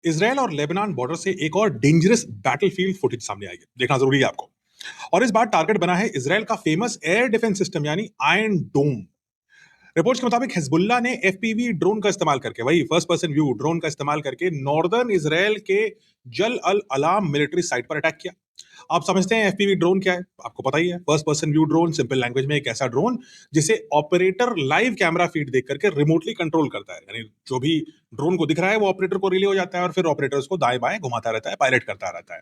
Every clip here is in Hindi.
इसराइल और लेबनान बॉर्डर से एक और डेंजरस बैटलफील्ड फुटेज सामने आई है। देखना जरूरी है आपको। और इस बार टारगेट बना है इसराइल का फेमस एयर डिफेंस सिस्टम यानी आयरन डोम। रिपोर्ट्स के मुताबिक हिजबुल्लाह ने एफपीवी ड्रोन का इस्तेमाल करके, वही फर्स्ट पर्सन व्यू ड्रोन का इस्तेमाल करके, नॉर्दर्न इसराइल के जल अल अलाम मिलिट्री साइट पर अटैक किया। आप समझते हैं एफपीवी ड्रोन क्या है? आपको पता ही है, first person view drone, simple language में एक ऐसा ड्रोन जिसे ऑपरेटर लाइव कैमरा फीड देख करके रिमोटली कंट्रोल करता है। यानी जो भी ड्रोन को दिख रहा है वो ऑपरेटर को रिले हो जाता है और फिर ऑपरेटर उसको दाएं बाएं घुमाता रहता है, पायलट करता रहता है।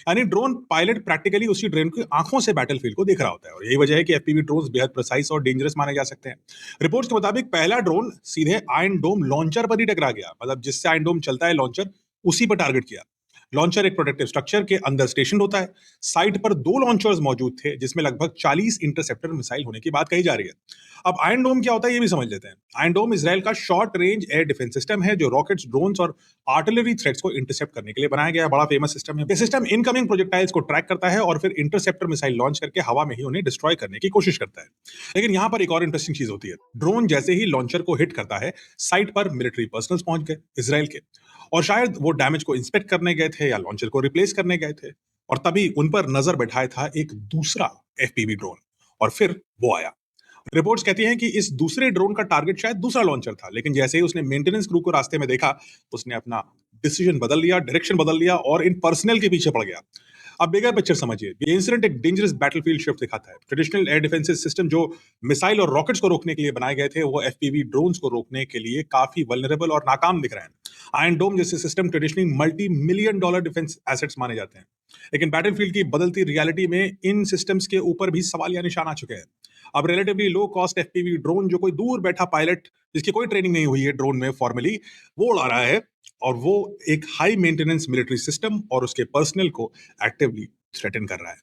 यानी ड्रोन पायलट प्रैक्टिकली उसी ड्रोन की आंखों से बैटलफील्ड को देख रहा होता है, और यही वजह है कि एफपीवी ड्रोन बेहद प्रिसाइज और डेंजरस माने जा सकते हैं। रिपोर्ट्स के मुताबिक पहला ड्रोन सीधे आयरन डोम लॉन्चर पर ही टकरा गया, मतलब जिससे आयरन डोम चलता है लॉन्चर, उसी पर टारगेट किया। लॉन्चर एक प्रोटेक्टिव स्ट्रक्चर के अंदर स्टेशन होता है। साइट पर दो लॉन्चर्स मौजूद थे जिसमें लगभग 40 इंटरसेप्टर मिसाइल होने की बात कही जा रही है। अब आयरन डोम क्या होता है ये भी समझ लेते हैं। आयरन डोम इसराइल का short range air defence system है जो रॉकेट्स, ड्रोन्स और आर्टिलरी थ्रेट्स को इंटरसेप्ट करने के लिए बनाया गया बड़ा फेमस सिस्टम है। ये सिस्टम इनकमिंग प्रोजेक्टाइल्स को ट्रैक करता है और फिर इंटरसेप्टर मिसाइल लॉन्च करके हवा में ही उन्हें डिस्ट्रॉय करने की कोशिश करता है। लेकिन यहां पर एक और इंटरेस्टिंग चीज होती है। ड्रोन जैसे ही लॉन्चर को हिट करता है, साइट पर मिलिट्री पर्सनल्स पहुंच गए इसराइल के, और शायद वो डैमेज को इंस्पेक्ट करने गए थे या लॉन्चर को रिप्लेस करने गए थे, और तभी उन पर नजर बैठाया था एक दूसरा एफपीवी ड्रोन, और फिर वो आया। रिपोर्ट्स कहती हैं कि इस दूसरे ड्रोन का टारगेट शायद दूसरा लॉन्चर था, लेकिन जैसे ही उसने मेंटेनेंस क्रू को रास्ते में देखा, उसने अपना डिसीजन बदल लिया, डायरेक्शन बदल लिया और इन पर्सनल के पीछे पड़ गया। अब बिगर पिक्चर समझिए, ये इंसिडेंट एक डेंजरस बैटलफील्ड शिफ्ट दिखाता है। ट्रेडिशनल एयर डिफेंसिव सिस्टम जो मिसाइल और रॉकेट्स को रोकने के लिए बनाए गए थे, वो एफपीवी ड्रोन्स को रोकने के लिए काफी वल्नरेबल और नाकाम दिख रहे हैं। आयरन डोम जैसे system traditionally multi million dollar defence assets माने जाते हैं, लेकिन बैटलफील्ड की बदलती रियलिटी में इन सिस्टम्स के ऊपर भी सवालिया निशान आ चुके हैं। अब relatively low cost FPV drone जो कोई दूर बैठा पायलट जिसकी कोई ट्रेनिंग नहीं हुई है ड्रोन में फॉर्मली, वो उड़ा रहा है, और वो एक हाई मेंटेनेंस मिलिट्री सिस्टम और उसके पर्सनल को एक्टिवली थ्रेटन कर रहा है।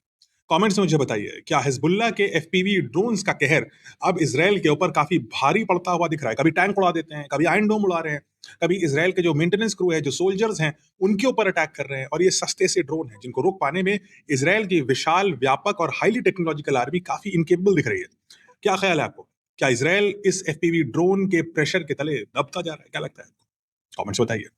कमेंट्स में मुझे बताइए, क्या हिजबुल्लाह के एफपीवी ड्रोन्स का कहर अब इसराइल के ऊपर काफी भारी पड़ता हुआ दिख रहा है? कभी टैंक उड़ा देते हैं, कभी आयरन डोम उड़ा रहे हैं, कभी इसराइल के जो मेंटेनेंस क्रू है, जो सोल्जर्स हैं, उनके ऊपर अटैक कर रहे हैं, और ये सस्ते से ड्रोन हैं जिनको रोक पाने में इसराइल की विशाल, व्यापक और हाईली टेक्नोलॉजिकल आर्मी काफी इनकेपेबल दिख रही है। क्या ख्याल है आपको? क्या इसराइल इस एफपीवी ड्रोन के प्रेशर के तले दबता जा रहा है? क्या लगता है? कमेंट्स बताइए।